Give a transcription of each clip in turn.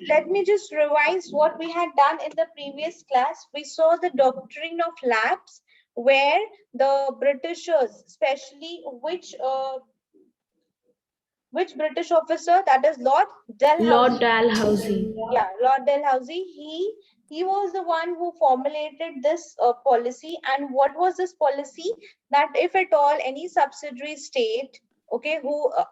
let me just revise what we had done in the previous class. We saw the doctrine of lapse, where the Britishers, especially which British officer, that is Lord Lord Dalhousie. Dalhousie. Yeah, Lord Dalhousie. He was the one who formulated this policy. And what was this policy? That if at all any subsidiary state, okay,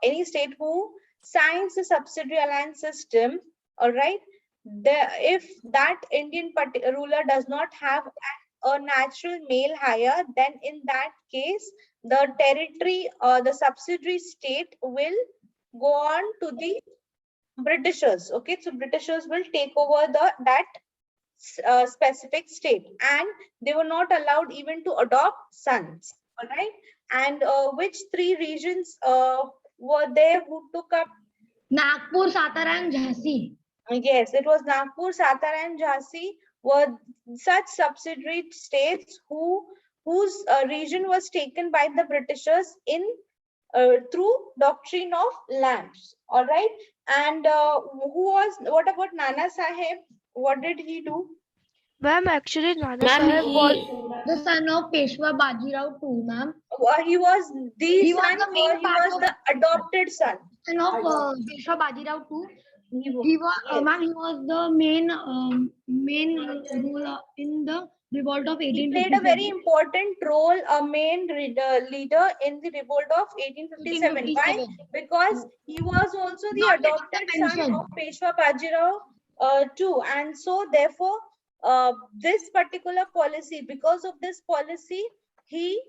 any state who signs the subsidiary alliance system, all right, if that Indian ruler does not have a natural male hire, then in that case, the territory or the subsidiary state will go on to the Britishers. Okay, so Britishers will take over that specific state, and they were not allowed even to adopt sons. All right, and which three regions were there who took up? Nagpur, Satara, and Jhansi. Yes, it was Nagpur, Satara, and Jhansi were such subsidiary states whose region was taken by the Britishers in through doctrine of lapse. All right, and what about Nana Sahib? What did he do? Ma'am, actually, Nana Ma'am, Sahib was The son of Peshwa Bajirao too, ma'am. He was the He was son, the main or he part was of- the adopted son? Son of Peshwa Bajirao too. He was, He was, yes. ma'am, he was the main ruler in the revolt of He played a 1857. very important role, a main leader in the revolt of 1857. Why? 1857. Because he was also the Not getting adopted the son pension. of Peshwa Bajirao too. And so therefore, this particular policy, because of this policy, he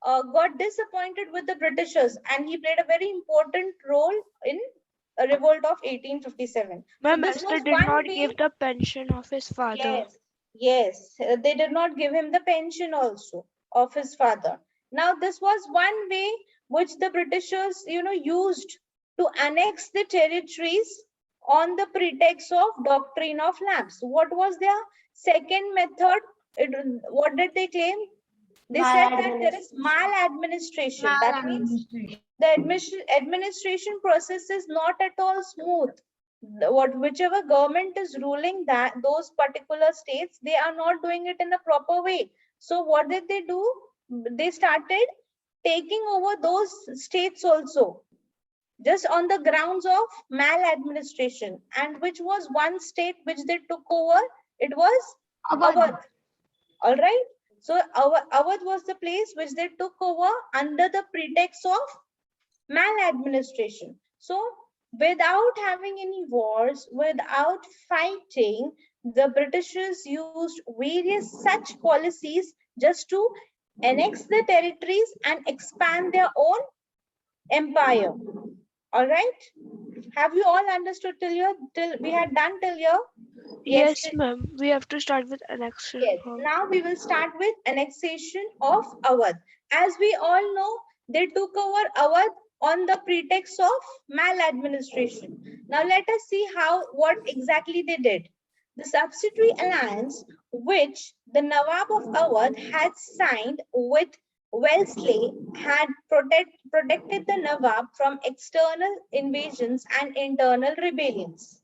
got disappointed with the Britishers, and he played a very important role in a revolt of 1857. Ma'am, this as they was did one not way. give the pension of his father. Yes, they did not give him the pension also of his father. Now, this was one way which the Britishers, used to annex the territories on the pretext of doctrine of lapse. What was their second method? What did they claim? They said that there is maladministration. That means the administration process is not at all smooth. Whichever government is ruling that those particular states, they are not doing it in a proper way. So what did they do? They started taking over those states also, just on the grounds of maladministration. And which was one state which they took over? It was Awadh. All right, so Awadh was the place which they took over under the pretext of maladministration. So without having any wars, without fighting, the Britishers used various such policies just to annex the territories and expand their own empire. All right, have you all understood till here? Till we had done till here? Yes, ma'am. We have to start with annexation. Yes. Now we will start with annexation of Awadh. As we all know, they took over Awadh on the pretext of maladministration. Now let us see what exactly they did. The subsidiary alliance which the Nawab of Awadh had signed with Wellesley had protected the Nawab from external invasions and internal rebellions.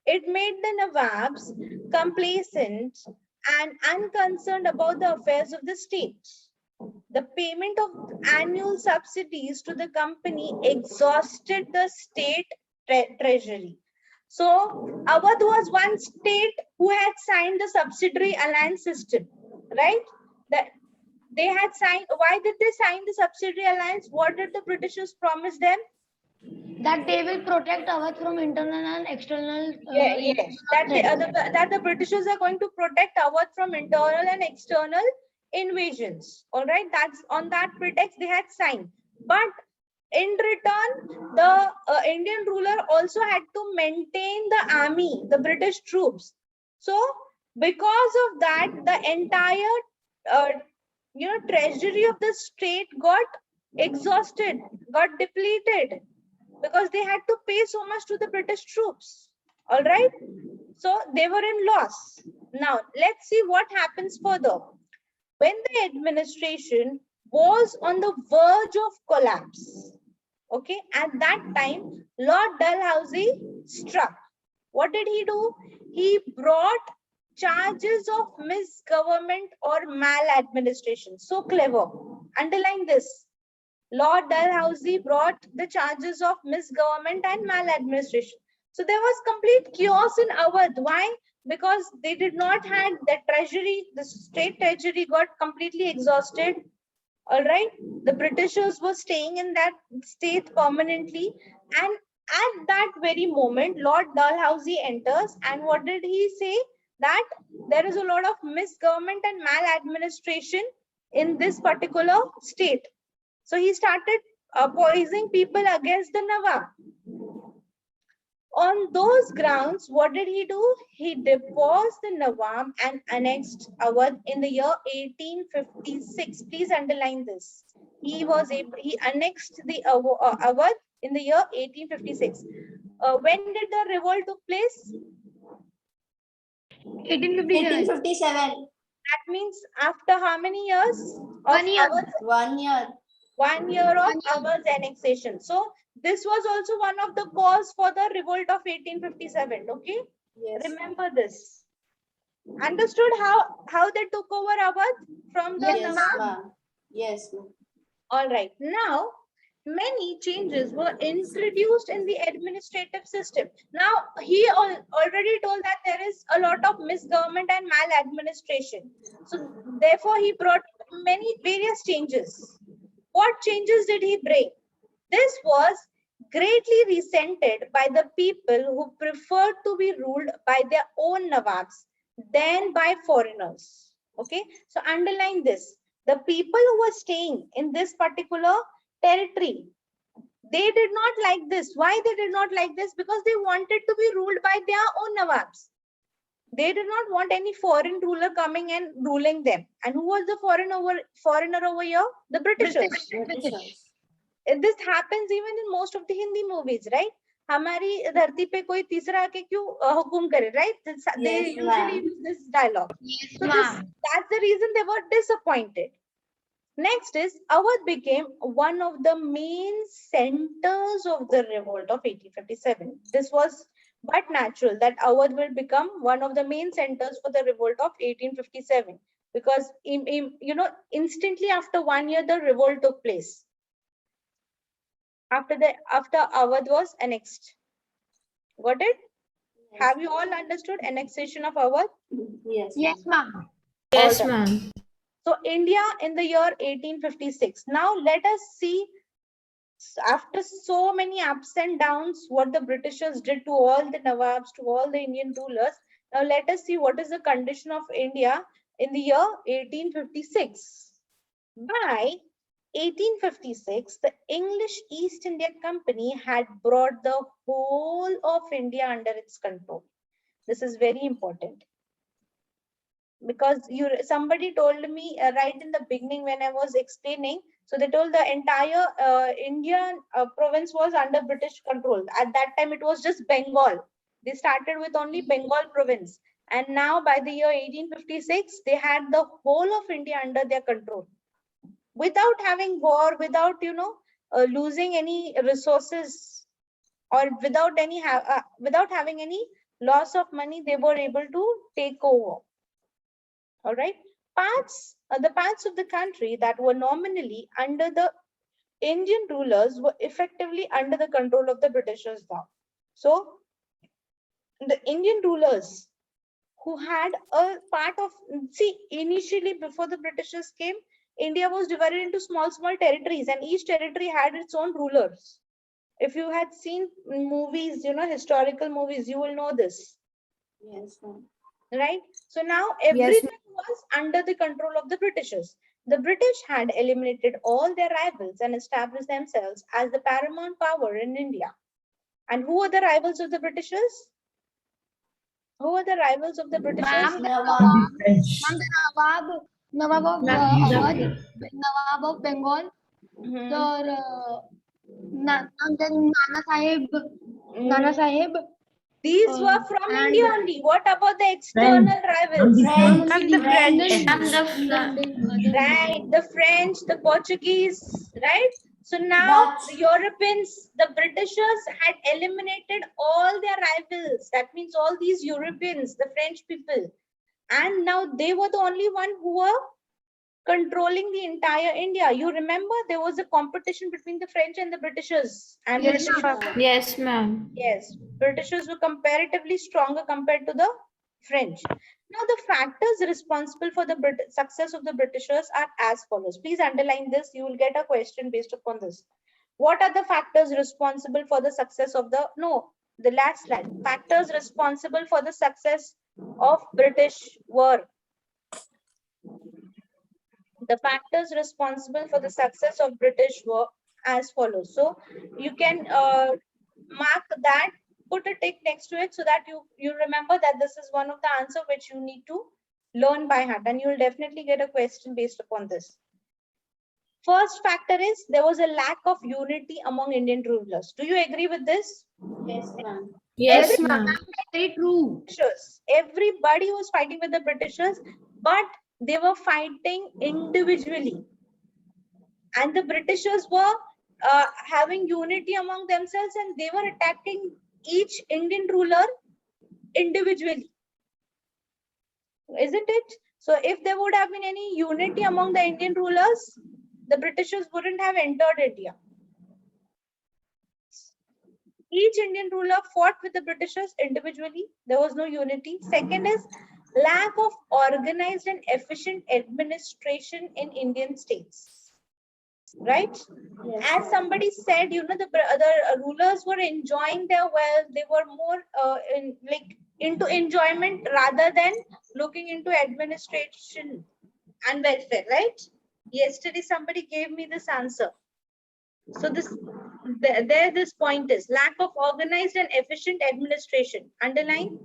It made the Nawabs complacent and unconcerned about the affairs of the state. The payment of annual subsidies to the company exhausted the state treasury. So, Awadh was one state who had signed the subsidiary alliance system, right? They had signed. Why did they sign the subsidiary alliance? What did the Britishers promise them? That they will protect Awadh from internal and external. Yes, that the Britishers are going to protect Awadh from internal and external invasions. All right, that's on that pretext they had signed. But in return, the Indian ruler also had to maintain the army, the British troops. So, because of that, the entire treasury of the state got exhausted, got depleted, because they had to pay so much to the British troops. All right, so they were in loss. Now let's see what happens further. When the administration was on the verge of collapse, okay, at that time Lord Dalhousie struck. What did he do? He brought charges of misgovernment or maladministration. So clever. Underline this. Lord Dalhousie brought the charges of misgovernment and maladministration. So there was complete chaos in Awadh. Why? Because they did not have the treasury, the state treasury got completely exhausted. All right, the Britishers were staying in that state permanently, and at that very moment, Lord Dalhousie enters, and what did he say? That there is a lot of misgovernment and maladministration in this particular state. So he started poisoning people against the Nawab. On those grounds, what did he do? He deposed the Nawab and annexed Awadh in the year 1856. Please underline this. He annexed the Awadh in the year 1856. When did the revolt took place? 1857. 1857. That means after how many years? Of 1 year. Awadh? 1 year. 1 year of Awadh's annexation. So this was also one of the cause for the revolt of 1857. Okay, Yes. remember this. Understood how they took over Awadh from the Yes, Nawab? ma'am. Yes, ma'am. All right. Now, many changes were introduced in the administrative system. Now, he already told that there is a lot of misgovernment and maladministration. So, therefore, he brought various changes. What changes did he bring? This was greatly resented by the people who preferred to be ruled by their own Nawabs than by foreigners. Okay, so underline this. The people who were staying in this particular territory, they did not like this. Why they did not like this? Because they wanted to be ruled by their own Nawabs. They did not want any foreign ruler coming and ruling them. And who was the foreigner over here? The Britishers. Britishers. This happens even in most of the Hindi movies, right? हमारी धरती पे कोई तीसरा आके क्यों हुकुम करे, right? They Yes, usually ma'am. use this dialogue. Yes, So ma'am. that's the reason they were disappointed. Next is Awadh became one of the main centers of the revolt of 1857. This was but natural that Awadh will become one of the main centers for the revolt of 1857 because instantly after 1 year the revolt took place. After Awadh was annexed. Got it? Yes. Have you all understood annexation of Awadh? Yes. Yes, ma'am. Yes, ma'am. So India in the year 1856. Now let us see, after so many ups and downs, what the Britishers did to all the Nawabs, to all the Indian rulers. Now let us see what is the condition of India in the year 1856. By 1856, the English East India Company had brought the whole of India under its control. This is very important because somebody told me right in the beginning when I was explaining. So they told the entire Indian province was under British control. At that time, it was just Bengal. They started with only Bengal province, and now by the year 1856, they had the whole of India under their control. Without having war, without losing any resources, or without having any loss of money, they were able to take over. All right, the parts of the country that were nominally under the Indian rulers were effectively under the control of the Britishers now. So the Indian rulers who had a part of, initially before the Britishers came, India was divided into small territories, and each territory had its own rulers. If you had seen movies, historical movies, you will know this. Yes, ma'am. Right? So now everything was under the control of the Britishers. The British had eliminated all their rivals and established themselves as the paramount power in India. And who were the rivals of the Britishers? Who were the rivals of the Britishers? Ma'am, Nawab. Nawab of Awadh, Nawab of Bengal, Mhm. Nana Sahib. These were from and- India only. What about the external rivals? French. Ma'am, the French. Right, the French, the Portuguese, right? So now Dutch. the Europeans, the Britishers had eliminated all their rivals. That means all these Europeans, the French people. And now they were the only one who were controlling the entire India. You remember there was a competition between the French and the Britishers. And Yes, British, ma'am. Yes, ma'am. yes, Britishers were comparatively stronger compared to the French. Now the factors responsible for the success of the Britishers are as follows. Please underline this. You will get a question based upon this. What are the factors responsible for the success of the, no, the last slide. Factors responsible for the success of British war. The factors responsible for the success of British were as follows. So you can mark that, put a tick next to it so that you remember that this is one of the answer which you need to learn by heart, and you will definitely get a question based upon this. First factor is there was a lack of unity among Indian rulers. Do you agree with this? Yes, ma'am. Yes, ma'am. Very true. Britishers. Everybody was fighting with the Britishers, but they were fighting individually. And the Britishers were having unity among themselves, and they were attacking each Indian ruler individually. Isn't it? So if there would have been any unity among the Indian rulers, the Britishers wouldn't have entered India. Each Indian ruler fought with the Britishers individually. There was no unity. Second is lack of organized and efficient administration in Indian states. Right? Yes, As ma'am. somebody said, you know, the other rulers were enjoying their wealth. They were more into enjoyment rather than looking into administration and welfare, right? Yesterday somebody gave me this answer. So this point is lack of organized and efficient administration. Underline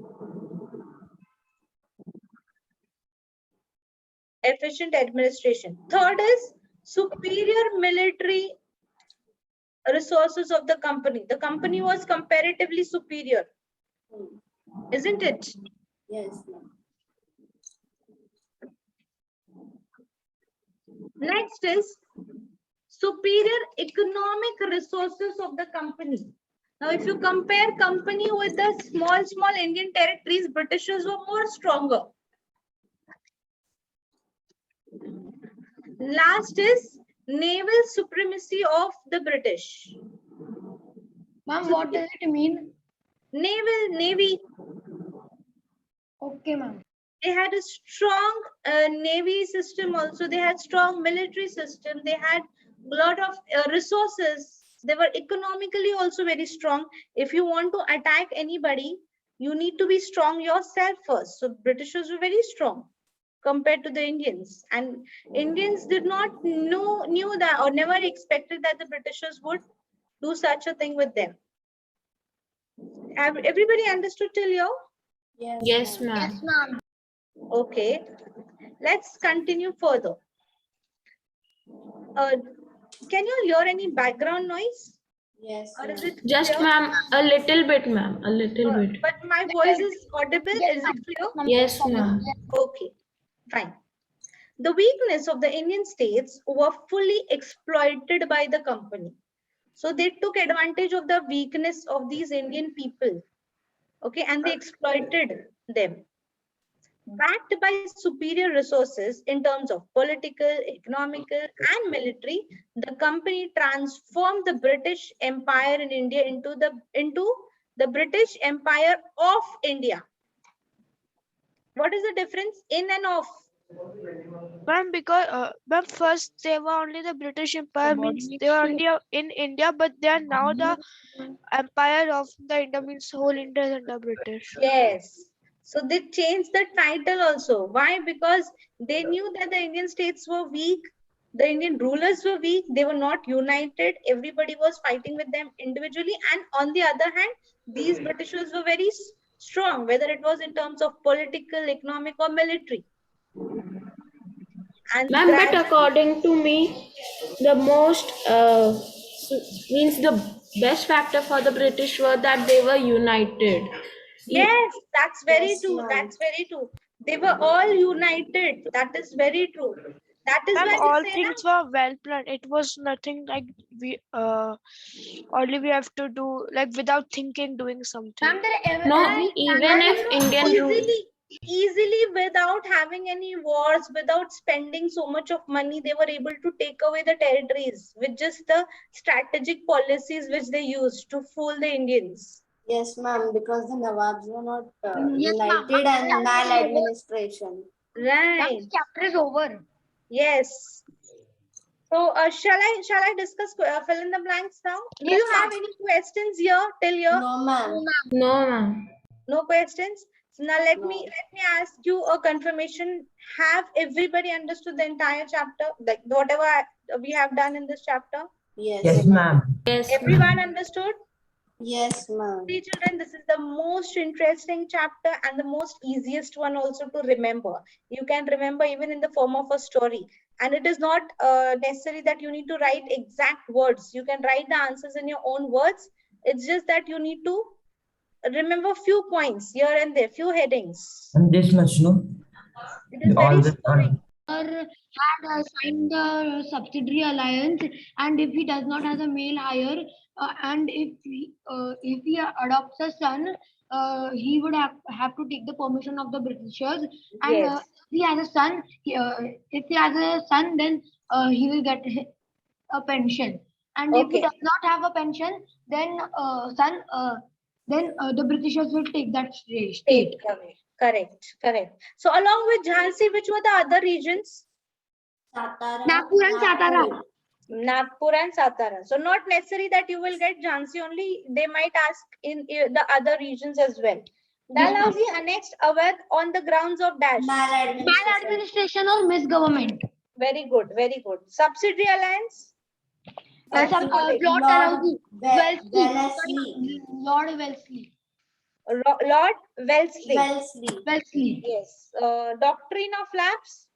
efficient administration. Third is superior military resources of the company. The company was comparatively superior, isn't it? Yes, ma'am. Next is superior economic resources of the company. Now, if you compare company with the small Indian territories, Britishers were more stronger. Last is naval supremacy of the British. Ma'am, what does it mean? Navy. Okay, ma'am. They had a strong navy system also. They had strong military system. They had a lot of resources. They were economically also very strong. If you want to attack anybody, you need to be strong yourself first. So Britishers were very strong compared to the Indians. And Indians did not knew that or never expected that the Britishers would do such a thing with them. Have everybody understood till here? Yes, Yes, ma'am. ma'am. ma'am. Okay, let's continue further. Can you hear any background noise? Yes, Or is ma'am. it Just, clear? ma'am, a little bit, ma'am. A little bit. But my voice is audible. Is it clear? Yes, ma'am. Okay, fine. The weakness of the Indian states were fully exploited by the company. So they took advantage of the weakness of these Indian people. Okay, and they exploited them. Backed by superior resources in terms of political, economical, and military, the company transformed the British Empire in India into the British Empire of India. What is the difference in and of? Ma'am, because ma'am, first they were only the British Empire, means they were only in India, but they are now the Empire of the India, means whole India is under British. Yes. So they changed the title also. Why? Because they knew that the Indian states were weak. The Indian rulers were weak. They were not united. Everybody was fighting with them individually. And on the other hand, these Britishers were very strong, whether it was in terms of political, economic, or military. And Ma'am, but gradually, according to me, the most means the best factor for the British were that they were united. yes, that's very Yes, true. ma'am. That's very true. They were all united. That is very true. That is Ma'am, why all they say, things were well planned. It was nothing like we only we have to do like without thinking doing something. No, and even if Indian rule. easily without having any wars, without spending so much of money, they were able to take away the territories with just the strategic policies which they used to fool the Indians. Yes, ma'am, because the Nawabs were not Yes, ma'am. united and maladministration. Right. Chapter is over. Yes. So shall I discuss fill in the blanks now? Do you have any questions here till here? No, ma'am. No, ma'am. No questions. So now let No. me ask you a confirmation. Have everybody understood the entire chapter, like whatever we have done in this chapter? Yes. Yes, ma'am. Yes, Everyone ma'am. understood? Yes, ma'am. See, children, this is the most interesting chapter and the most easiest one also to remember. You can remember even in the form of a story. And it is not necessary that you need to write exact words. You can write the answers in your own words. It's just that you need to remember few points here and there, few headings. And this much, no? It is All very the scoring. Had signed the subsidiary alliance, and if he does not have a male heir, and if he adopts a son, he would have to take the permission of the Britishers. And Yes. if he has a son, if he has a son, then he will get a pension. And if he Okay. does not have a pension, then the Britishers will take that state. Take away. Correct. Correct. So along with Jhansi, which were the other regions? Satara. Nagpur and Satara. Nagpur and Satara. So not necessary that you will get Jhansi only. They might ask in the other regions as well. Dalhousie annexed Awadh on the grounds of dash. Maladministration. Maladministration or misgovernment. Very good. Very good. Subsidiary alliance. Lord Dalhousie. Wellesley. Lord Wellesley. Lord Wellesley. Wellesley. Yes. Doctrine of Lapse.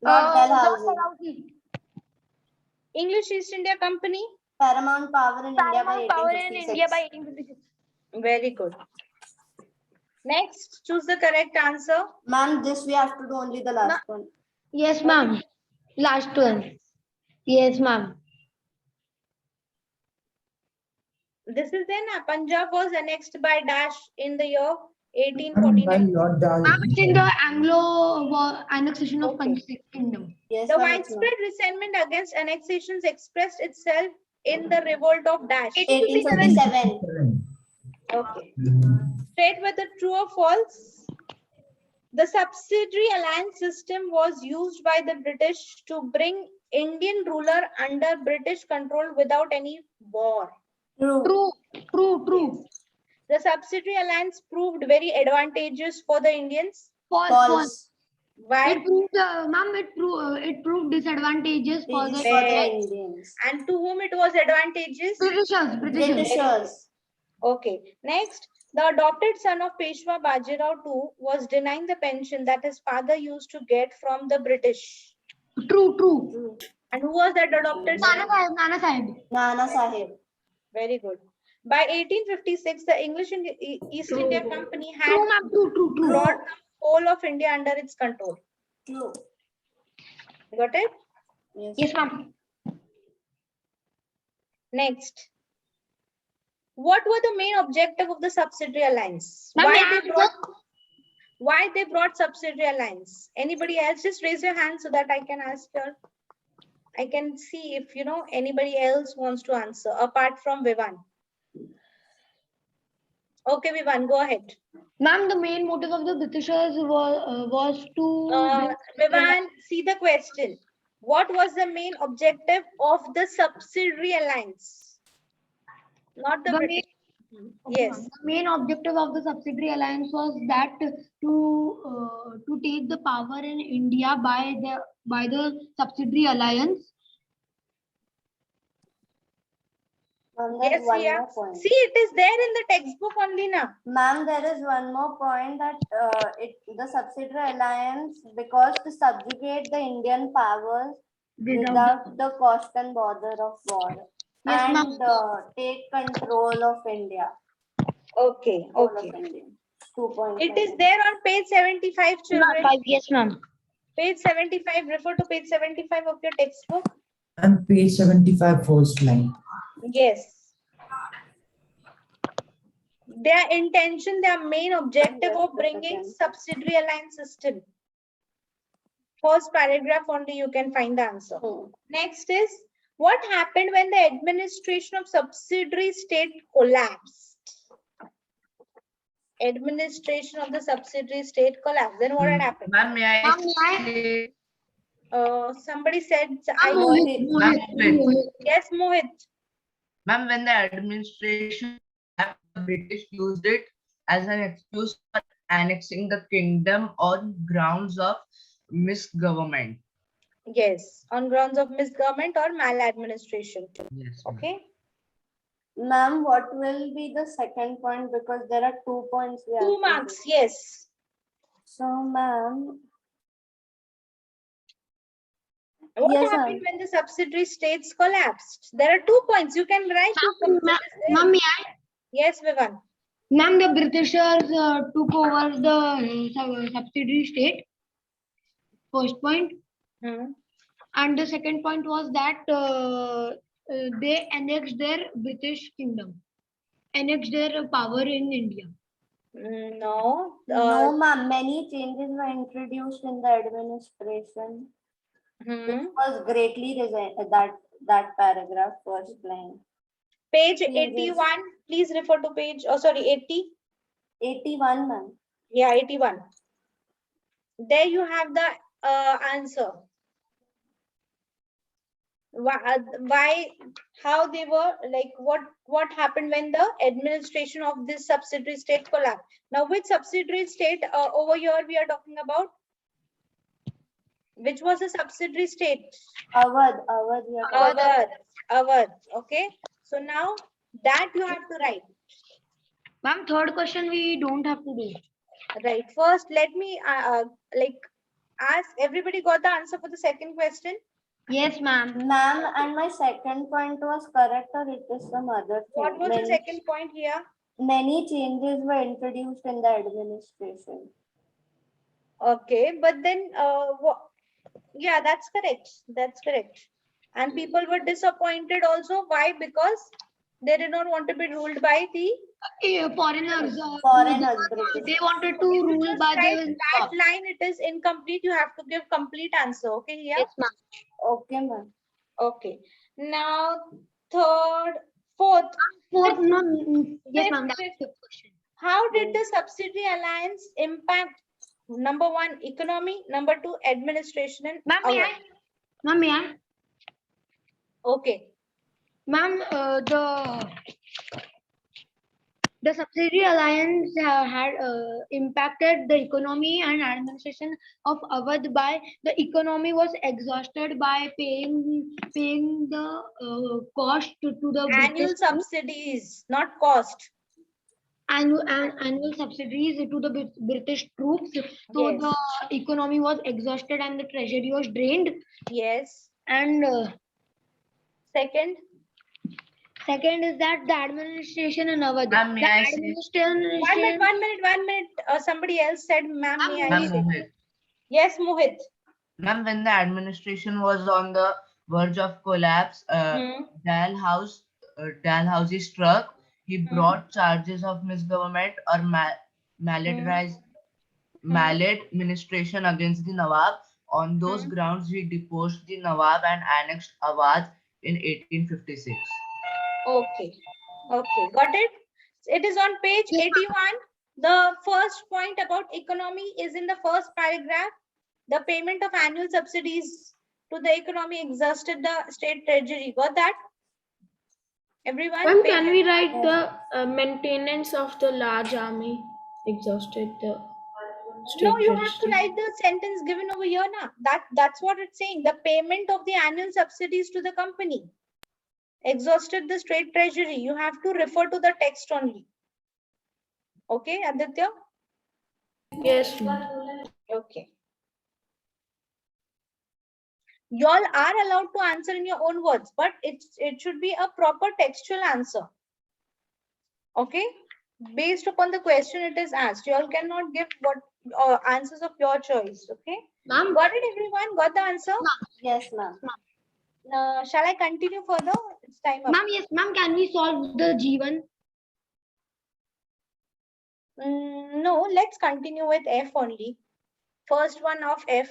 Lord Lord Dalhousie. Dalhousie. English East India Company. Paramount power in India by Paramount power in 1856. India by 1856. Very good. Next, choose the correct answer. Ma'am, this we have to do only the last one. Yes, ma'am. Last one. Yes, ma'am. This is then Punjab was annexed by dash in the year By 1849. Lord Ma'am, it's in the Anglo annexation of Okay. Punjab Kingdom. Yes, The ma'am, it's widespread resentment against annexations expressed itself in the revolt of dash. 1857. Okay. Straight with the true or false. The subsidiary alliance system was used by the British to bring Indian ruler under British control without any war. True. True. The subsidiary alliance proved very advantageous for the Indians. False. Why? It proved, ma'am, it proved disadvantageous for British the for the Yes. Indians. And to whom it was advantageous? Britishers. Okay. Next, the adopted son of Peshwa Bajirao II was denying the pension that his father used to get from the British. True. And who was that adopted son? Nana Sahib. Nana Sahib. Very good. By 1856, the English East India Company had True, ma'am. True. brought the whole of India under its control. True. Got it? Yes, ma'am. Next. What were the main objective of the subsidiary alliance? Ma'am, Why they brought subsidiary alliance? Anybody else? Just raise your hand so that I can ask her. I can see if anybody else wants to answer apart from Vivan. Okay, Vivan, go ahead. Ma'am, the main motive of the Britishers was to Vivan, see the question. What was the main objective of the subsidiary alliance? Not the British. Yes. The main objective of the subsidiary alliance was that to take the power in India by the subsidiary alliance. Ma'am, Yes, there's one Ria. more point. See, it is there in the textbook only now. Ma'am, there is one more point that the subsidiary alliance, because to subjugate the Indian powers without the cost and bother of war, Yes, and take control of India. Okay, Whole okay. of India. 2 points. It is there on page 75, children. Yes, ma'am. Page 75, refer to page 75 of your textbook. And page 75, first line. Yes. Their intention, their main objective Just of a bringing second. subsidiary alliance system. First paragraph only you can find the answer. Next is, what happened when the administration of subsidiary state collapsed? Administration of the subsidiary state collapsed. Then what had happened? Ma'am, may I Ma'am, may I? say? Somebody said, Ma'am, Mohit, Ma'am, Mohit. yes, Mohit. Ma'am, when the administration, the British used it as an excuse for annexing the kingdom on grounds of misgovernment. Yes, on grounds of misgovernment or maladministration. Yes. ma'am. Okay. Ma'am, what will be the second point? Because there are 2 points. We have 2 to marks, do. yes. So, ma'am, What yes, happened ma'am. when the subsidiary states collapsed? There are 2 points. You can write 2 points. It is there. Ma'am, may I? Yes, Vivan. Ma'am, the Britishers took over the subsidiary state. First point. Hmm. And the second point was that they annexed their British kingdom, annexed their power in India. No. No, ma'am. Many changes were introduced in the administration, which Hmm. was greatly that paragraph, first line. Page Changes. 81. Please refer to page. Oh, sorry, 80. 81, ma'am. Yeah, 81. There you have the answer. Why, how they were, like, what happened when the administration of this subsidiary state collapsed. Now, which subsidiary state over here we are talking about? Which was a subsidiary state? Awadh, we are talking about. Awadh. Okay. So now that you have to write. Ma'am, third question we don't have to do. Right. First, let me like ask everybody got the answer for the second question. Yes, ma'am. Ma'am, and my second point was correct, or it is some other thing? What was the second point here? Many changes were introduced in the administration. Okay, but then yeah, that's correct. That's correct. And people were disappointed also. Why? Because they did not want to be ruled by the Foreigners. Foreigners, British. They wanted to You rule just by write the that line. It is incomplete. You have to give complete answer. Okay, here. Yes, ma'am. Okay, ma'am. Okay. Now, third, fourth. Fourth, no, yes, Fifth, ma'am. That's fifth. the question. How did the subsidiary alliance impact? Number 1, economy. Number 2, administration. And Ma'am, may I? Ma'am, may I? okay. Ma'am, the subsidiary alliance had impacted the economy and administration of Awadh by the economy was exhausted by paying the cost to the Annual British subsidies, not cost. annual subsidies to the British troops. So Yes. the economy was exhausted and the treasury was drained. Yes. And Second. second is that the administration in Awadh. Ma'am, may The I say? administration. 1 minute. Somebody else said, ma'am, may I Ma'am, say? Mohit. Yes, Mohit. Ma'am, when the administration was on the verge of collapse, Dalhousie struck. He brought charges of misgovernment or maladministration against the Nawab. On those grounds, he deposed the Nawab and annexed Awadh in 1856. Okay. Okay. Got it? It is on page 81. The first point about economy is in the first paragraph. The payment of annual subsidies to the economy exhausted the state treasury. Got that? Everyone? Ma'am, can we write the maintenance of the large army exhausted the state No, you have to treasury? write the sentence given over here now. That's what it's saying. The payment of the annual subsidies to the company exhausted the state treasury. You have to refer to the text only. Okay, Aditya? Yes, ma'am. Okay. Y'all are allowed to answer in your own words, but it should be a proper textual answer. Okay. based upon the question it is asked. You all cannot give what answers of your choice. Okay. Ma'am. Got it, everyone? Got the answer? Yes, ma'am. Shall I continue further? It's time up. Ma'am, yes, ma'am. Can we solve the G1? No, let's continue with F only. First one of F.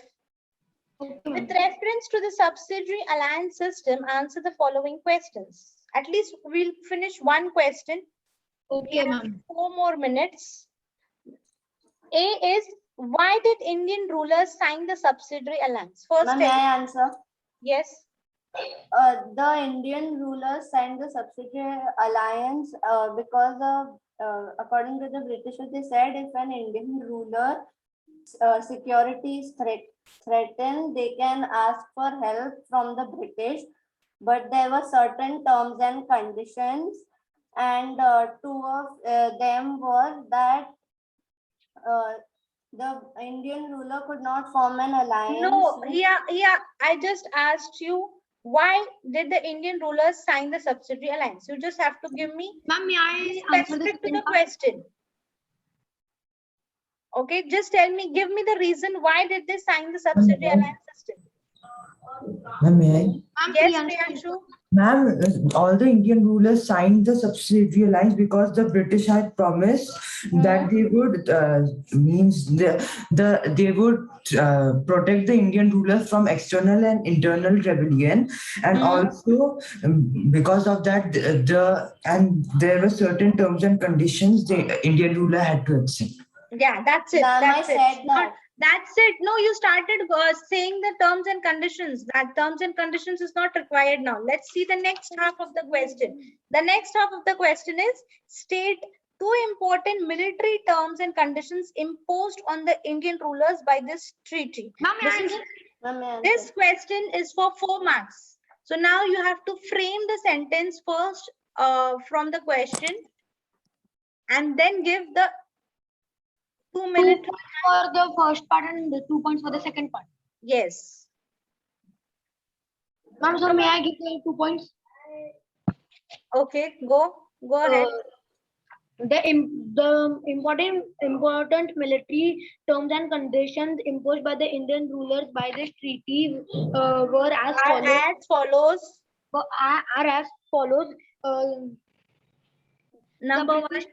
Okay, With ma'am. reference to the subsidiary alliance system, answer the following questions. At least we'll finish one question. We Okay, have ma'am. 4 more minutes. A is, why did Indian rulers sign the subsidiary alliance? First, Ma'am, may I answer? yes. The Indian rulers signed the subsidiary alliance because according to the British, they said if an Indian ruler security is threatened, they can ask for help from the British, but there were certain terms and conditions, and two of them were that the Indian ruler could not form an alliance. No, with- yeah. I just asked you, why did the Indian rulers sign the subsidiary alliance? You just have to give me Ma'am, may I answer the specific to the second part? question. Okay, just tell me, give me the reason why did they sign the subsidiary alliance system? Ma'am, may I? Ma'am, Yes, Priyanshu. Priyanshu. Ma'am, all the Indian rulers signed the subsidiary alliance because the British had promised that they would they would protect the Indian rulers from external and internal rebellion, and also because of that there were certain terms and conditions the Indian ruler had to accept. Yeah, that's it. Ma'am, I That's it. said that. That's it. No, you started saying the terms and conditions. That terms and conditions is not required now. Let's see the next half of the question. The next half of the question is, state 2 important military terms and conditions imposed on the Indian rulers by this treaty. Ma'am, may This I is answer? Ma'am, may I answer? this question is for 4 marks. So now you have to frame the sentence first from the question and then give the 2 2 minute. points for the first part and the 2 points for the second part. Yes. Ma'am, so may I give the 2 points? Okay, go ahead. The important military terms and conditions imposed by the Indian rulers by this treaty were as follows. Are as follows. Number The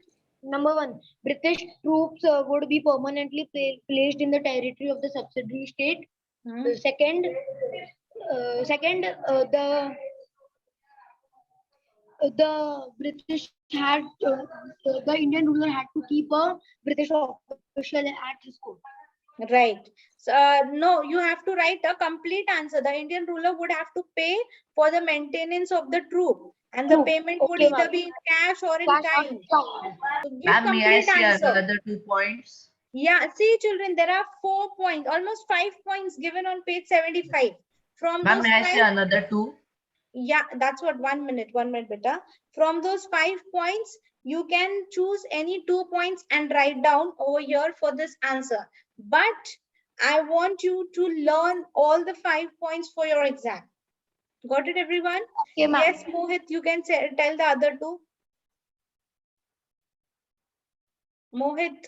Number 1, British troops would be permanently placed in the territory of the subsidiary state. one. Second, the British had the Indian ruler had to keep a British official at his court. Right. So, no, you have to write a complete answer. The Indian ruler would have to pay for the maintenance of the troop, and the Troop. payment would Okay, either ma'am. be in cash or in Cash or kind. kind. So give Ma'am, may I complete see answer. another 2 points? Yeah, see, children, there are 4 points, almost 5 points given on page 75. From Ma'am, those may I see 5, another 2? yeah, that's what 1 minute, beta. From those 5 points, you can choose any 2 points and write down over here for this answer. But I want you to learn all the 5 points for your exam. Got it, everyone? Okay, ma'am. Yes, Mohit, you can tell the other 2. Mohit.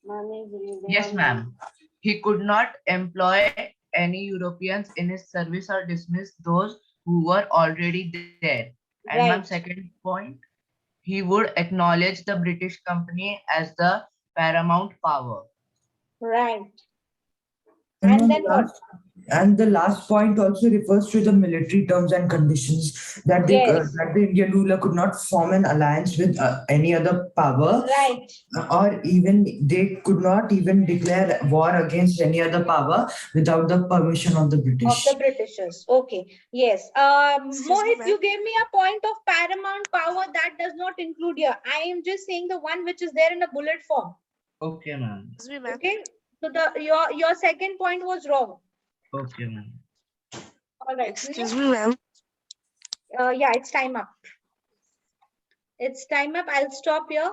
Ma'am is reading Yes, on- ma'am. He could not employ any Europeans in his service or dismiss those who were already there. And ma'am, Right. second point, he would acknowledge the British company as the paramount power. Right. And And then what? the last point also refers to the military terms and conditions that Yes. that the Indian ruler could not form an alliance with any other power, Right. or even they could not even declare war against any other power without the permission of the Of British. the Britishers. Okay. Yes. Mohit, ma'am. you gave me a point of paramount power that does not include here. I am just saying the one which is there in a bullet form. Okay, ma'am. Excuse me, ma'am. Okay. So your second point was wrong. Okay, ma'am. All right. Excuse me, ma'am. Yeah, it's time up. It's time up. I'll stop here.